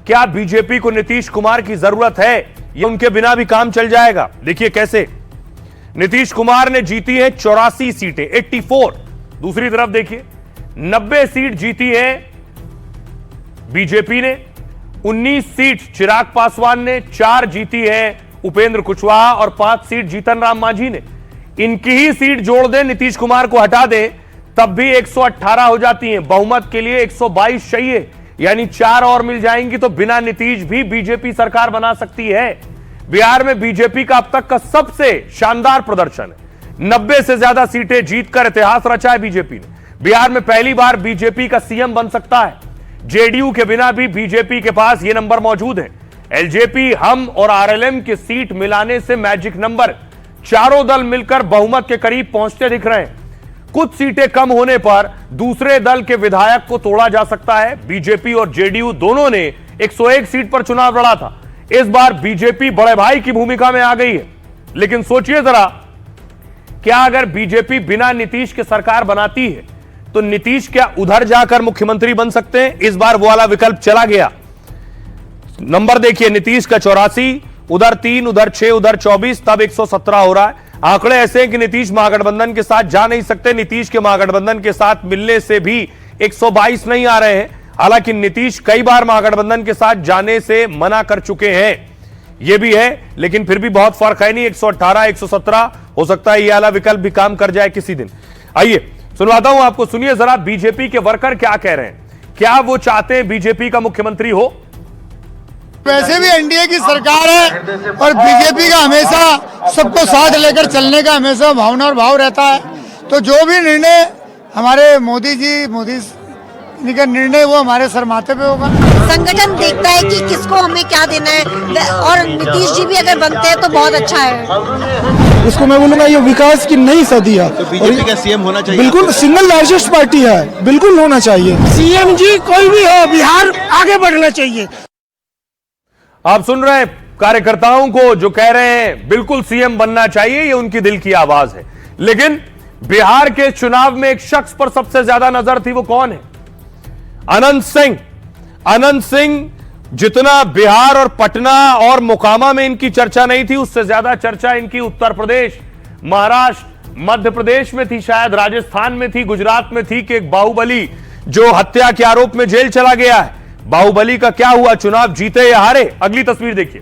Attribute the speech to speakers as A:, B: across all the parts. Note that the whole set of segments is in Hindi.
A: क्या बीजेपी को नीतीश कुमार की जरूरत है या उनके बिना भी काम चल जाएगा? देखिए कैसे नीतीश कुमार ने जीती है 84 सीटें, 84। दूसरी तरफ देखिए 90 सीट जीती है बीजेपी ने, 19 सीट चिराग पासवान ने, 4 जीती है उपेंद्र कुशवाहा और 5 सीट जीतन राम मांझी ने। इनकी ही सीट जोड़ दें, नीतीश कुमार को हटा दें, तब भी 118 हो जाती हैं। बहुमत के लिए 122 चाहिए, यानी 4 और मिल जाएंगी तो बिना नीतीश भी बीजेपी सरकार बना सकती है। बिहार में बीजेपी का अब तक का सबसे शानदार प्रदर्शन है। 90 से ज्यादा सीटें जीतकर इतिहास रचा है बीजेपी ने। बिहार में पहली बार बीजेपी का सीएम बन सकता है। जेडीयू के बिना भी बीजेपी के पास ये नंबर मौजूद है। एलजेपी, हम और आरएलएम की सीट मिलाने से मैजिक नंबर, चारों दल मिलकर बहुमत के करीब पहुंचते दिख रहे हैं। कुछ सीटें कम होने पर दूसरे दल के विधायक को तोड़ा जा सकता है। बीजेपी और जेडीयू दोनों ने 101 सीट पर चुनाव लड़ा था। इस बार बीजेपी बड़े भाई की भूमिका में आ गई है। लेकिन सोचिए जरा, क्या अगर बीजेपी बिना नीतीश के सरकार बनाती है तो नीतीश क्या उधर जाकर मुख्यमंत्री बन सकते हैं? इस बार वो वाला विकल्प चला गया। नंबर देखिए, नीतीश का 84, उधर 3, उधर 6, उधर 24, तब 117 हो रहा है। आंकड़े ऐसे हैं कि नीतीश महागठबंधन के साथ जा नहीं सकते। नीतीश के महागठबंधन के साथ मिलने से भी 122 नहीं आ रहे हैं। हालांकि नीतीश कई बार महागठबंधन के साथ जाने से मना कर चुके हैं, यह भी है। लेकिन फिर भी बहुत फर्क है नहीं, 118, 117 हो सकता है। यह वाला विकल्प भी काम कर जाए किसी दिन। आइए सुनवाता हूं आपको, सुनिए जरा बीजेपी के वर्कर क्या कह रहे हैं। क्या वो चाहते हैं बीजेपी का मुख्यमंत्री हो?
B: वैसे भी एनडीए की सरकार है और बीजेपी का हमेशा सबको साथ लेकर चलने का हमेशा भावना और भाव रहता है। तो जो भी निर्णय हमारे मोदी का निर्णय वो हमारे सर माथे पे होगा।
C: संगठन देखता है कि किसको हमें क्या देना है, और नीतीश जी भी अगर बनते हैं तो बहुत अच्छा है।
D: इसको मैं बोलूँगा ये विकास की नई सदी है।
E: तो बीजेपी का सीएम होना चाहिए।
D: बिल्कुल सिंगल लार्जेस्ट पार्टी है, बिल्कुल होना चाहिए।
B: सीएम जी कोई भी हो, बिहार आगे बढ़ना चाहिए।
A: आप सुन रहे हैं कार्यकर्ताओं को जो कह रहे हैं बिल्कुल सीएम बनना चाहिए, ये उनकी दिल की आवाज है। लेकिन बिहार के चुनाव में एक शख्स पर सबसे ज्यादा नजर थी, वो कौन है? अनंत सिंह। अनंत सिंह, जितना बिहार और पटना और मोकामा में इनकी चर्चा नहीं थी, उससे ज्यादा चर्चा इनकी उत्तर प्रदेश, महाराष्ट्र, मध्य प्रदेश में थी, शायद राजस्थान में थी, गुजरात में थी कि एक बाहुबली जो हत्या के आरोप में जेल चला गया है। बाहुबली का क्या हुआ? चुनाव जीते या हारे? अगली तस्वीर देखिए।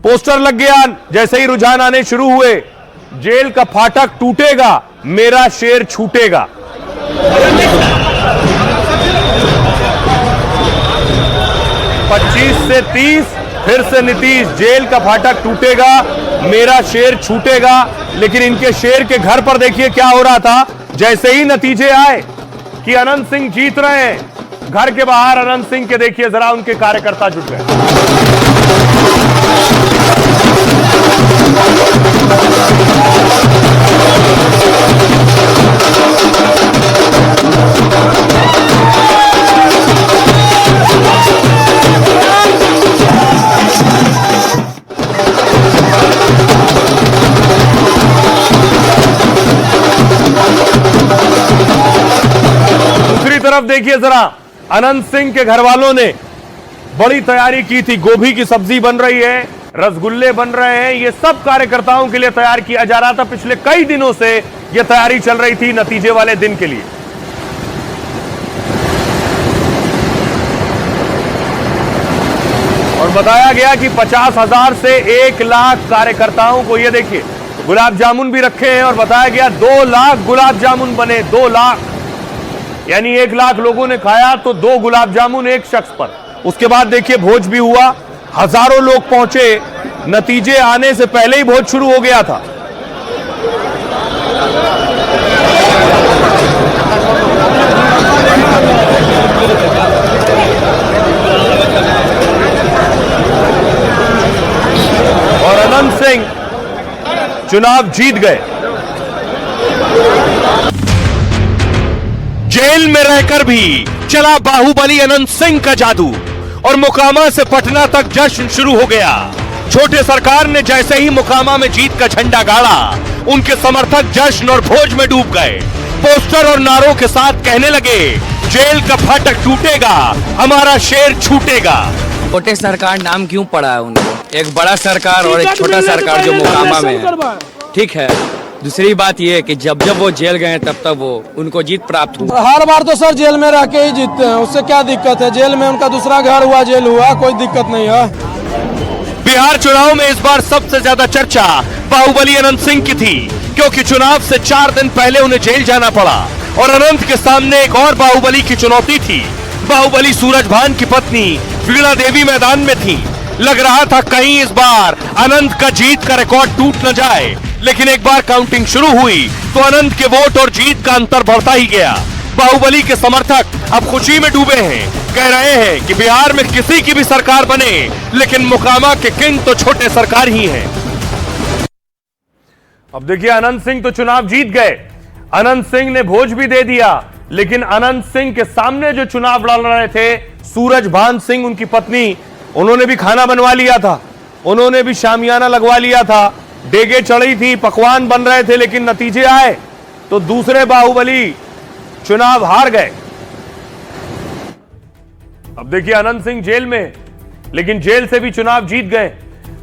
A: पोस्टर लग गया, जैसे ही रुझान आने शुरू हुए, जेल का फाटक टूटेगा, मेरा शेर छूटेगा। 25 से 30, फिर से नीतीश, जेल का फाटक टूटेगा, मेरा शेर छूटेगा। लेकिन इनके शेर के घर पर देखिए क्या हो रहा था। जैसे ही नतीजे आए कि अनंत सिंह जीत रहे हैं, घर के बाहर अनंत सिंह के देखिए जरा उनके कार्यकर्ता जुट गए। दूसरी तरफ देखिए जरा, अनंत सिंह के घर वालों ने बड़ी तैयारी की थी। गोभी की सब्जी बन रही है, रसगुल्ले बन रहे हैं, ये सब कार्यकर्ताओं के लिए तैयार किया जा रहा था। पिछले कई दिनों से यह तैयारी चल रही थी नतीजे वाले दिन के लिए। और बताया गया कि 50,000 से 1 लाख कार्यकर्ताओं को, ये देखिए गुलाब जामुन भी रखे हैं, और बताया गया 2 लाख गुलाब जामुन बने। 2 लाख, यानी 1 लाख लोगों ने खाया तो 2 गुलाब जामुन एक शख्स पर। उसके बाद देखिए भोज भी हुआ, हजारों लोग पहुंचे। नतीजे आने से पहले ही भोज शुरू हो गया था। और अनंत सिंह चुनाव जीत गए। जेल में रहकर भी चला बाहुबली अनंत सिंह का जादू, और मोकामा से पटना तक जश्न शुरू हो गया। छोटे सरकार ने जैसे ही मोकामा में जीत का झंडा गाड़ा, उनके समर्थक जश्न और भोज में डूब गए। पोस्टर और नारों के साथ कहने लगे, जेल का फाटक टूटेगा, हमारा शेर छूटेगा।
E: छोटे सरकार नाम क्यों पड़ा है उनको? एक बड़ा सरकार और एक छोटा सरकार जो मोकामा में है, ठीक है। दूसरी बात ये कि जब जब वो जेल गए तब वो उनको जीत प्राप्त हुई।
D: हर बार तो सर जेल में रह के ही जीतते हैं, उससे क्या दिक्कत है? जेल में उनका दूसरा घर हुआ, जेल हुआ, कोई दिक्कत नहीं है।
A: बिहार चुनाव में इस बार सबसे ज्यादा चर्चा बाहुबली अनंत सिंह की थी, क्योंकि चुनाव से 4 दिन पहले उन्हें जेल जाना पड़ा और अनंत के सामने एक और बाहुबली की चुनौती थी। बाहुबली सूरजभान की पत्नी वीणा देवी मैदान में थी। लग रहा था कहीं इस बार अनंत का जीत का रिकॉर्ड टूट न जाए, लेकिन एक बार काउंटिंग शुरू हुई तो अनंत के वोट और जीत का अंतर बढ़ता ही गया। बाहुबली के समर्थक अब खुशी में डूबे हैं, कह रहे हैं कि बिहार में किसी की भी सरकार बने, लेकिन मोकामा के किंग तो छोटे सरकार ही हैं। अब देखिए, अनंत सिंह तो चुनाव जीत गए, अनंत सिंह ने भोज भी दे दिया, लेकिन अनंत सिंह के सामने जो चुनाव लड़ रहे थे सूरजभान सिंह, उनकी पत्नी, उन्होंने भी खाना बनवा लिया था, उन्होंने भी शामियाना लगवा लिया था, डेगे चढ़ी थी, पकवान बन रहे थे, लेकिन नतीजे आए तो दूसरे बाहुबली चुनाव हार गए। अब देखिए, अनंत सिंह जेल में, लेकिन जेल से भी चुनाव जीत गए।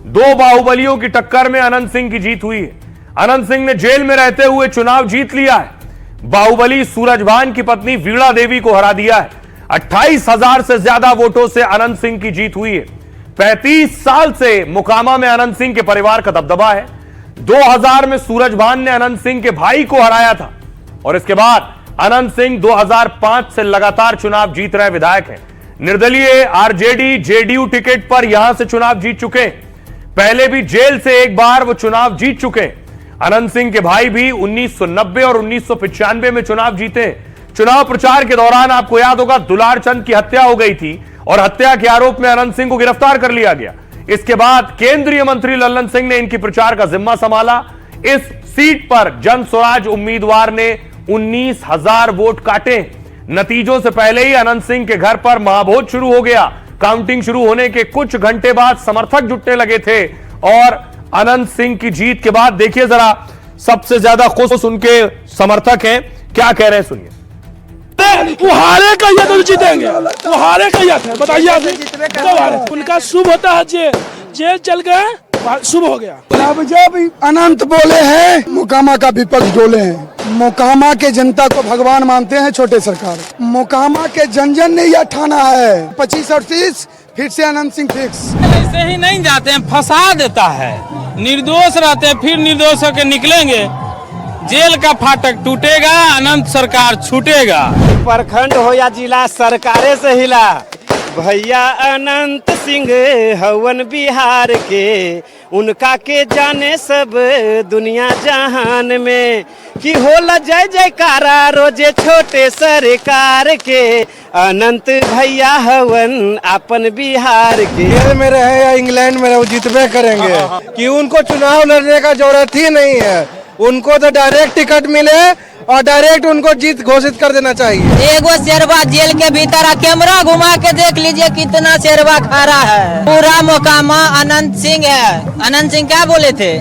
A: 2 बाहुबलियों की टक्कर में अनंत सिंह की जीत हुई है। अनंत सिंह ने जेल में रहते हुए चुनाव जीत लिया है। बाहुबली सूरजभान की पत्नी वीणा देवी को हरा दिया है। 28,000 से ज्यादा वोटों से अनंत सिंह की जीत हुई है। 35 साल से मोकामा में अनंत सिंह के परिवार का दबदबा है। 2000 में सूरजभान ने अनंत सिंह के भाई को हराया था और इसके बाद अनंत सिंह 2005 से लगातार चुनाव जीत रहे विधायक हैं। निर्दलीय आरजेडी जेडीयू टिकट पर यहां से चुनाव जीत चुके। पहले भी जेल से एक बार वो चुनाव जीत चुके। अनंत सिंह के भाई भी 1990 और 1995 में चुनाव जीते। चुनाव प्रचार के दौरान आपको याद होगा दुलार चंद की हत्या हो गई थी और हत्या के आरोप में अनंत सिंह को गिरफ्तार कर लिया गया। इसके बाद केंद्रीय मंत्री लल्लन सिंह ने इनकी प्रचार का जिम्मा संभाला। इस सीट पर जन स्वराज उम्मीदवार ने 19,000 वोट काटे। नतीजों से पहले ही अनंत सिंह के घर पर महाभोज शुरू हो गया। काउंटिंग शुरू होने के कुछ घंटे बाद समर्थक जुटने लगे थे और अनंत सिंह की जीत के बाद देखिए जरा, सबसे ज्यादा खुश उनके समर्थक हैं, क्या कह रहे हैं सुनिए।
D: वो हारे कहिए तो जीतेंगे, वो हारे कहिए थे, बताइए आप। उनका शुभ होता है, जेल चल गए, शुभ हो गया। अब जब अनंत बोले हैं, मोकामा का विपक्ष डोले हैं। मोकामा के जनता को भगवान मानते हैं छोटे सरकार। मोकामा के जन जन ने यह ठाना है 25 और 30 फिर से अनंत सिंह फिक्स।
F: ऐसे ही नहीं जाते हैं, फंसा देता है। निर्दोष रहते हैं, फिर निर्दोष होकर निकलेंगे, जेल का फाटक टूटेगा, अनंत सरकार छूटेगा।
G: प्रखंड हो या जिला, सरकारे से हिला। भैया अनंत सिंह हवन बिहार के, उनका के जाने सब दुनिया जहान में, कि होला जय जयकारा रोजे छोटे सरकार के। अनंत भैया हवन अपन बिहार के।
D: जेल में रहे या इंग्लैंड में रहे, वो जीतबे करेंगे। कि उनको चुनाव लड़ने का जरूरत ही नहीं है, उनको तो डायरेक्ट टिकट मिले और डायरेक्ट उनको जीत घोषित कर देना चाहिए।
C: एगो शेरवा जेल के भीतर कैमरा घुमा के देख लीजिए कितना शेरवा खा रहा है। पूरा मोकामा अनंत सिंह है। अनंत सिंह क्या बोले थे,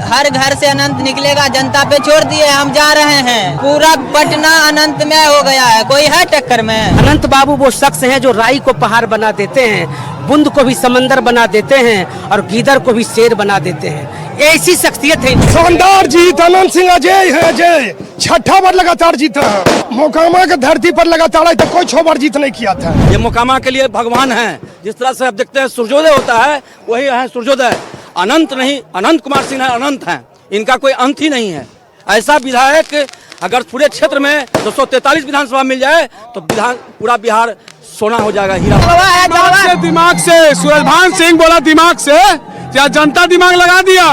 C: हर घर से अनंत निकलेगा, जनता पे छोड़ दिए, हम जा रहे हैं। पूरा पटना अनंत में हो गया है, कोई है टक्कर में।
H: अनंत बाबू वो शख्स हैं जो राई को पहाड़ बना देते हैं, बुंद को भी समंदर बना देते हैं और गीदड़ को भी शेर बना देते हैं। ऐसी शख्सियत है।
D: शानदार जीत, अनंत सिंह अजय है, अजय 6ठा बार लगातार जीता है। मोकामा के धरती पर लगातार तो कोई 6 बार जीत नहीं किया था।
F: ये मोकामा के लिए भगवान है। जिस तरह से आप देखते हैं सूर्योदय होता है, वही है सूर्योदय। अनंत नहीं, अनंत कुमार सिंह है, अनंत हैं, इनका कोई अंत ही नहीं है। ऐसा विधायक अगर पूरे क्षेत्र में 243 विधानसभा मिल जाए तो पूरा बिहार सोना हो जाएगा, हीरा।
D: दिमाग से सूरजभान सिंह बोला, दिमाग से क्या जनता दिमाग लगा दिया।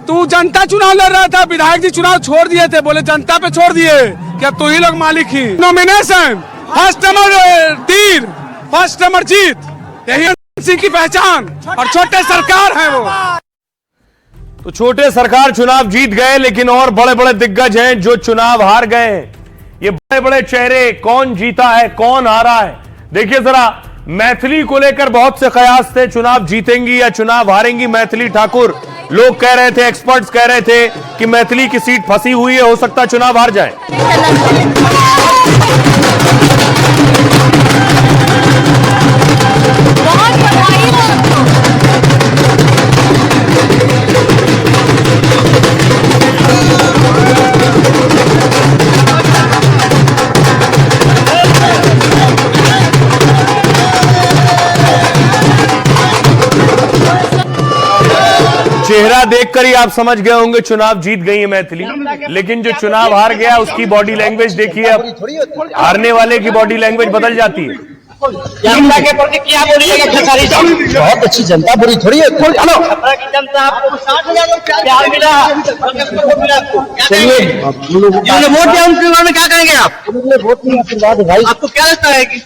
D: तू जनता चुनाव लड़ रहा था, विधायक जी चुनाव छोड़ दिए थे, बोले जनता पे छोड़ दिए, क्या तू ही लोग मालिक ही। नॉमिनेशन फर्स्ट नंबर तीर, फर्स्ट नंबर जीत, यही अनंत सिंह की पहचान और छोटे सरकार है वो।
A: तो छोटे सरकार चुनाव जीत गए, लेकिन और बड़े बड़े दिग्गज हैं जो चुनाव हार गए हैं। ये बड़े बड़े चेहरे, कौन जीता है, कौन हारा है। देखिए जरा, मैथिली को लेकर बहुत से कयास थे, चुनाव जीतेंगी या चुनाव हारेंगी मैथिली ठाकुर। लोग कह रहे थे, एक्सपर्ट्स कह रहे थे कि मैथिली की सीट फंसी हुई है, हो सकता है चुनाव हार जाए। चेहरा देखकर ही आप समझ गए होंगे चुनाव जीत गई है मैथिली, लेकिन जो चुनाव हार गया उसकी बॉडी लैंग्वेज देखिए। अब हारने वाले की बॉडी लैंग्वेज बदल जाती है।
G: जनता के प्रति क्या बोलिएगा खेसारी साहब? बहुत अच्छी जनता, बुरी थोड़ी है। हेलो, जनता आपको 60,000 प्यार मिला, चलिए जिन्होंने वोट दिया उनके बारे में क्या करेंगे आप? वोट नहीं, आशीर्वाद है भाई। आपको क्या लगता है कि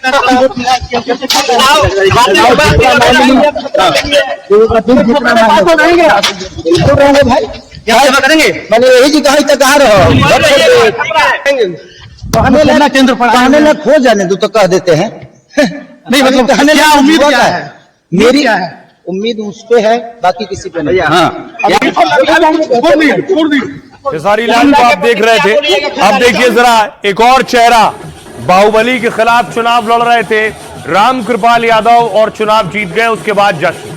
G: भाई क्या सेवा करेंगे? मैंने यही जी कहा तक आ रहा केंद्र पर कहने लग खो जाने दो तो कह देते हैं। नहीं मतलब क्या उम्मीद क्या है? मेरी उम्मीद उस पे है, बाकी किसी पे नहीं।
A: खेसारी लाल को आप देख रहे थे, अब देखिए जरा एक और चेहरा। बाहुबली के खिलाफ चुनाव लड़ रहे थे राम कृपाल यादव और चुनाव जीत गए, उसके बाद जश्न।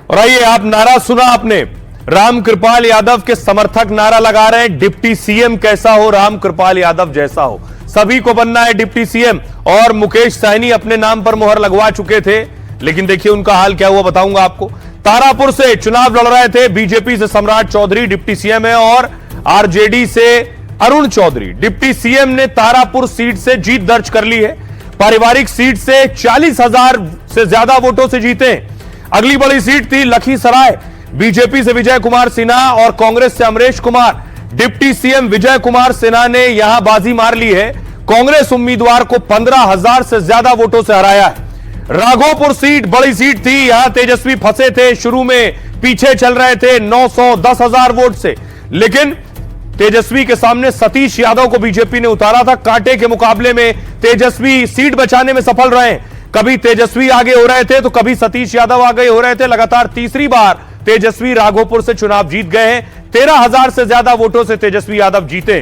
A: और आइए, आप नारा सुना आपने, राम कृपाल यादव के समर्थक नारा लगा रहे हैं, डिप्टी सीएम कैसा हो, राम कृपाल यादव जैसा हो, सभी को बनना है डिप्टी सीएम। और मुकेश सहनी अपने नाम पर मुहर लगवा चुके थे, लेकिन देखिए उनका हाल क्या हुआ बताऊंगा आपको। तारापुर से चुनाव लड़ रहे थे, बीजेपी से सम्राट चौधरी डिप्टी सीएम है और आरजेडी से अरुण चौधरी। डिप्टी सीएम ने तारापुर सीट से जीत दर्ज कर ली है, पारिवारिक सीट से 40,000 से ज्यादा वोटों से जीते। अगली बड़ी सीट थी लखीसराय, बीजेपी से विजय कुमार सिन्हा और कांग्रेस से अमरेश कुमार। डिप्टी सीएम विजय कुमार सिन्हा ने यहां बाजी मार ली है, कांग्रेस उम्मीदवार को 15,000 से ज्यादा वोटों से हराया है। राघोपुर सीट बड़ी सीट थी, यहां तेजस्वी फंसे थे, शुरू में पीछे चल रहे थे 910,000 वोट से, लेकिन तेजस्वी के सामने सतीश यादव को बीजेपी ने उतारा था। कांटे के मुकाबले में तेजस्वी सीट बचाने में सफल रहे। कभी तेजस्वी आगे हो रहे थे तो कभी सतीश यादव आगे हो रहे थे। लगातार तीसरी बार तेजस्वी राघोपुर से चुनाव जीत गए हैं, 13,000 से ज्यादा वोटों से तेजस्वी यादव जीते।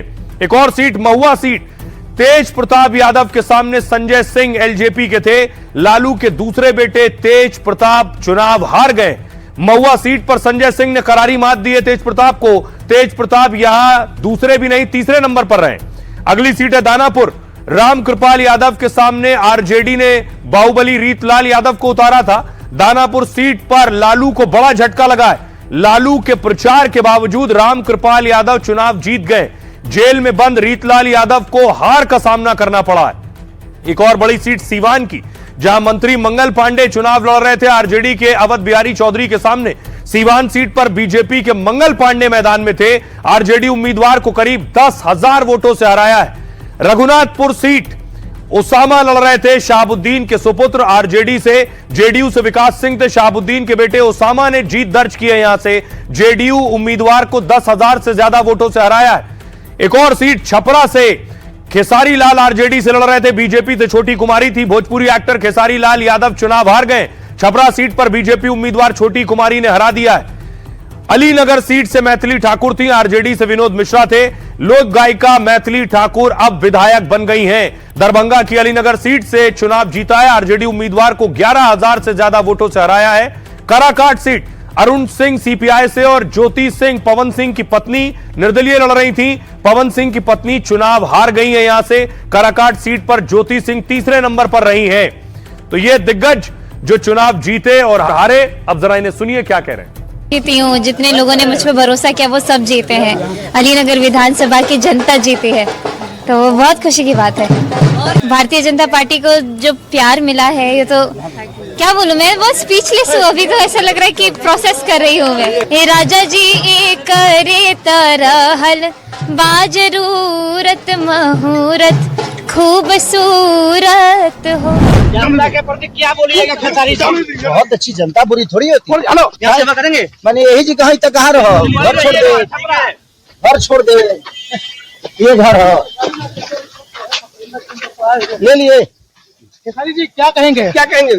A: एक और सीट महुआ सीट, तेज प्रताप यादव के सामने संजय सिंह एलजेपी के थे, लालू के दूसरे बेटे तेज प्रताप चुनाव हार गए। महुआ सीट पर संजय सिंह ने करारी मात दी है तेज प्रताप को। तेज प्रताप यहां दूसरे भी नहीं तीसरे नंबर पर रहे। अगली सीट है दानापुर, राम कृपाल यादव के सामने आरजेडी ने बाहुबली रीतलाल यादव को उतारा था। दानापुर सीट पर लालू को बड़ा झटका लगा है, लालू के प्रचार के बावजूद राम कृपाल यादव चुनाव जीत गए। जेल में बंद रीतलाल यादव को हार का सामना करना पड़ा है। एक और बड़ी सीट सीवान की, जहां मंत्री मंगल पांडे चुनाव लड़ रहे थे आरजेडी के अवध बिहारी चौधरी के सामने। सीवान सीट पर बीजेपी के मंगल पांडे मैदान में थे, आरजेडी उम्मीदवार को करीब 10,000 वोटों से हराया है। रघुनाथपुर सीट उसामा लड़ रहे थे शहाबुद्दीन के सुपुत्र, आरजेडी से, जेडीयू से विकास सिंह थे, शहाबुद्दीन के बेटे उसामा ने जीत दर्ज की है। यहां से जेडीयू उम्मीदवार को 10,000 से ज्यादा वोटों से हराया है। एक और सीट छपरा से खेसारी लाल आरजेडी से लड़ रहे थे, बीजेपी से छोटी कुमारी थी, भोजपुरी एक्टर खेसारी लाल यादव चुनाव हार गए। छपरा सीट पर बीजेपी उम्मीदवार छोटी कुमारी ने हरा दिया है। अलीनगर सीट से मैथिली ठाकुर थी, आरजेडी से विनोद मिश्रा थे। लोक गायिका मैथिली ठाकुर अब विधायक बन गई हैं। दरभंगा की अलीनगर सीट से चुनाव जीता है, आरजेडी उम्मीदवार को 11,000 से ज्यादा वोटों से हराया है। काराकाट सीट अरुण सिंह सीपीआई से और ज्योति सिंह पवन सिंह की पत्नी निर्दलीय लड़ रही थी। पवन सिंह की पत्नी चुनाव हार गई है। यहां से काराकाट सीट पर ज्योति सिंह तीसरे नंबर पर रही है। तो ये दिग्गज जो चुनाव जीते और हारे, अब जरा इन्हें सुनिए क्या कह रहे हैं।
I: जीती हूँ, जितने लोगों ने मुझ पर भरोसा किया वो सब जीते हैं। अलीनगर विधानसभा की जनता जीती है, तो वो बहुत खुशी की बात है। भारतीय जनता पार्टी को जो प्यार मिला है, ये तो क्या बोलूं, मैं बहुत स्पीचलेस हूँ। अभी तो ऐसा लग रहा है कि प्रोसेस कर रही हूँ मैं। ए राजा जी एक रे तरहल बाजरूरत मुहूर्त खूबसूरत हो।
G: जनता के प्रति क्या बोलिएगा खेसारी साहब? बहुत अच्छी जनता, बुरी थोड़ी होती है। हेलो, क्या सेवा करेंगे? मैंने यही जी कहा तक कहा रहो, घर छोड़ दे, घर छोड़ दे, ये घर हो ले लिए। खेसारी जी क्या कहेंगे? क्या कहेंगे?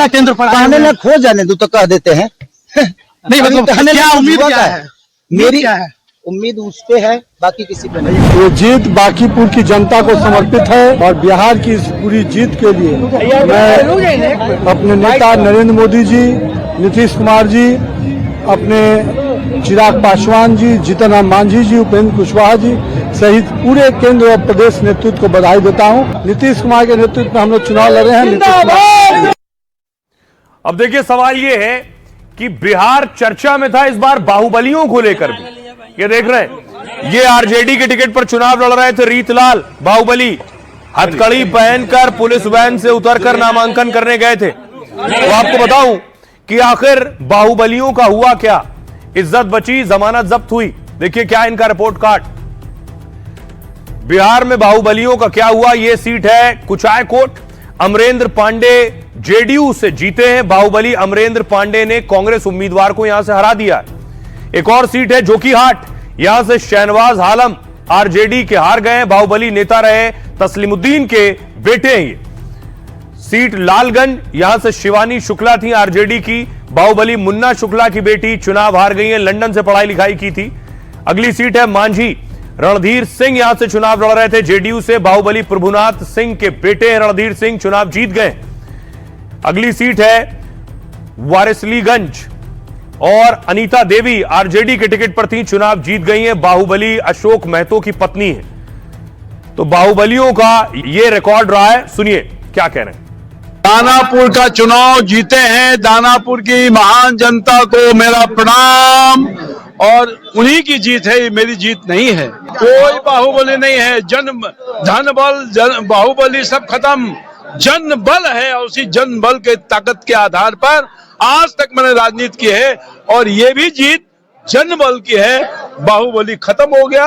G: केंद्र पर कहने लग खो जाने दो तो कह देते हैं। नहीं मतलब क्या उम्मीद क्या है? मेरी
H: उम्मीद उस पे है, बाकी किसी पे नहीं।
D: ये जीत बांकीपुर की जनता को समर्पित है और बिहार की इस पूरी जीत के लिए मैं अपने नेता नरेंद्र मोदी जी, नीतीश कुमार जी, अपने चिराग पासवान जी, जीतन राम मांझी जी, उपेंद्र कुशवाहा जी सहित पूरे केंद्र और प्रदेश नेतृत्व को बधाई देता हूं। नीतीश कुमार के नेतृत्व में हम लोग चुनाव लड़ रहे हैं। नीतीश कुमार।
A: अब देखिए सवाल यह है कि बिहार चर्चा में था इस बार बाहुबलियों को लेकर भी। ये देख रहे हैं, ये आरजेडी के टिकट पर चुनाव लड़ रहे थे रीतलाल बाहुबली, हथकड़ी पहनकर पुलिस वैन से उतरकर नामांकन करने गए थे। तो आपको बताऊं कि आखिर बाहुबलियों का हुआ क्या, इज्जत बची, जमानत जब्त हुई। देखिए क्या इनका रिपोर्ट कार्ड। बिहार में बाहुबलियों का क्या हुआ। यह सीट है कुचायकोट। अमरेंद्र पांडे जेडीयू से जीते हैं। बाहुबली अमरेंद्र पांडे ने कांग्रेस उम्मीदवार को यहां से हरा दिया है। एक और सीट है जोकीहाट, यहां से शहनवाज आलम आरजेडी के हार गए। बाहुबली नेता रहे तस्लीमुद्दीन के बेटे हैं ये। सीट लालगंज, यहां से शिवानी शुक्ला थी आरजेडी की। बाहुबली मुन्ना शुक्ला की बेटी चुनाव हार गई है, लंदन से पढ़ाई लिखाई की थी। अगली सीट है मांझी, रणधीर सिंह यहां से चुनाव लड़ रहे थे जेडीयू से। बाहुबली प्रभुनाथ सिंह के बेटे हैं रणधीर सिंह, चुनाव जीत गए। अगली सीट है वारिसलीगंज और अनीता देवी आरजेडी के टिकट पर थी, चुनाव जीत गई हैं। बाहुबली अशोक महतो की पत्नी है। तो बाहुबलियों का यह रिकॉर्ड रहा है। सुनिए क्या कह रहे हैं।
J: दानापुर का चुनाव जीते हैं। दानापुर की महान जनता को मेरा प्रणाम। और उन्हीं की जीत है, ये मेरी जीत नहीं है। कोई बाहुबली नहीं है। धन बल बाहुबली सब खत्म, जन बल है और उसी जन बल के ताकत के आधार पर आज तक मैंने राजनीति की है और ये भी जीत जन बल की है। बाहुबली खत्म हो गया।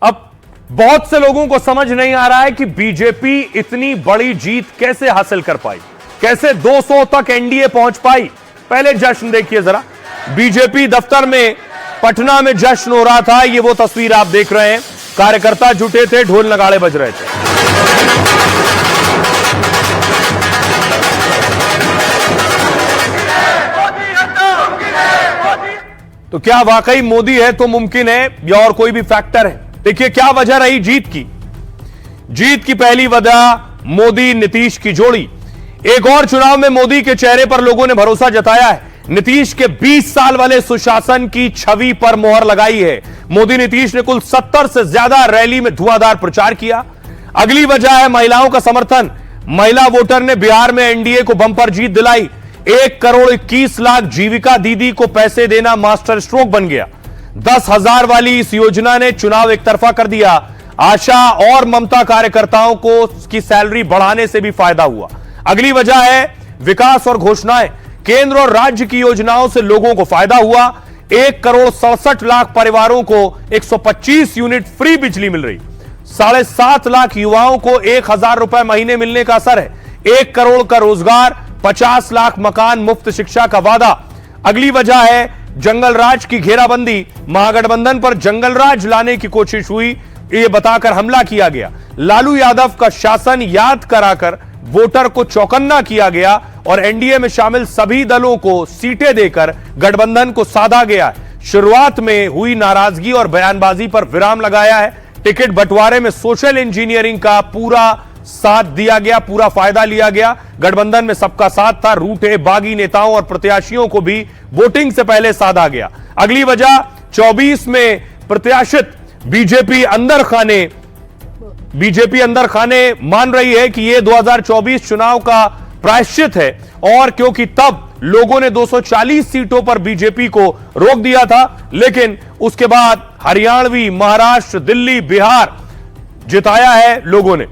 A: अब बहुत से लोगों को समझ नहीं आ रहा है कि बीजेपी इतनी बड़ी जीत कैसे हासिल कर पाई, कैसे 200 तक एनडीए पहुंच पाई। पहले जश्न देखिए जरा। बीजेपी दफ्तर में पटना में जश्न हो रहा था। ये वो तस्वीर आप देख रहे हैं। कार्यकर्ता जुटे थे, ढोल नगाड़े बज रहे थे। तो क्या वाकई मोदी है तो मुमकिन है या और कोई भी फैक्टर है। देखिए क्या वजह रही जीत की। जीत की पहली वजह मोदी नीतीश की जोड़ी। एक और चुनाव में मोदी के चेहरे पर लोगों ने भरोसा जताया है। नीतीश के 20 साल वाले सुशासन की छवि पर मोहर लगाई है। मोदी नीतीश ने कुल 70 से ज्यादा रैली में धुआंधार प्रचार किया। अगली वजह है महिलाओं का समर्थन। महिला वोटर ने बिहार में एनडीए को बंपर जीत दिलाई। 1 करोड़ 21 लाख जीविका दीदी को पैसे देना मास्टर स्ट्रोक बन गया। 10,000 वाली इस योजना ने चुनाव एक तरफा कर दिया। आशा और ममता कार्यकर्ताओं को की सैलरी बढ़ाने से भी फायदा हुआ। अगली वजह है विकास और घोषणाएं। केंद्र और राज्य की योजनाओं से लोगों को फायदा हुआ। 1 करोड़ 67 लाख परिवारों को 125 यूनिट फ्री बिजली मिल रही। 7.5 लाख युवाओं को 1,000 रुपए महीने मिलने का असर है। 1 करोड़ का रोजगार, 50 लाख मकान, मुफ्त शिक्षा का वादा। अगली वजह है जंगल राज की घेराबंदी। महागठबंधन पर जंगल राज लाने की कोशिश हुई, ये बताकर हमला किया गया। लालू यादव का शासन याद कराकर वोटर को चौकन्ना किया गया और एनडीए में शामिल सभी दलों को सीटें देकर गठबंधन को साधा गया। शुरुआत में हुई नाराजगी और बयानबाजी पर विराम लगाया है। टिकट बंटवारे में सोशल इंजीनियरिंग का पूरा साथ दिया गया, पूरा फायदा लिया गया। गठबंधन में सबका साथ था। रूठे बागी नेताओं और प्रत्याशियों को भी वोटिंग से पहले साधा गया। अगली वजह 24 में प्रत्याशित बीजेपी अंदर खाने मान रही है कि यह 2024 चुनाव का प्रायश्चित है। और क्योंकि तब लोगों ने 240 सीटों पर बीजेपी को रोक दिया था, लेकिन उसके बाद हरियाणवी, महाराष्ट्र, दिल्ली, बिहार जिताया है लोगों ने।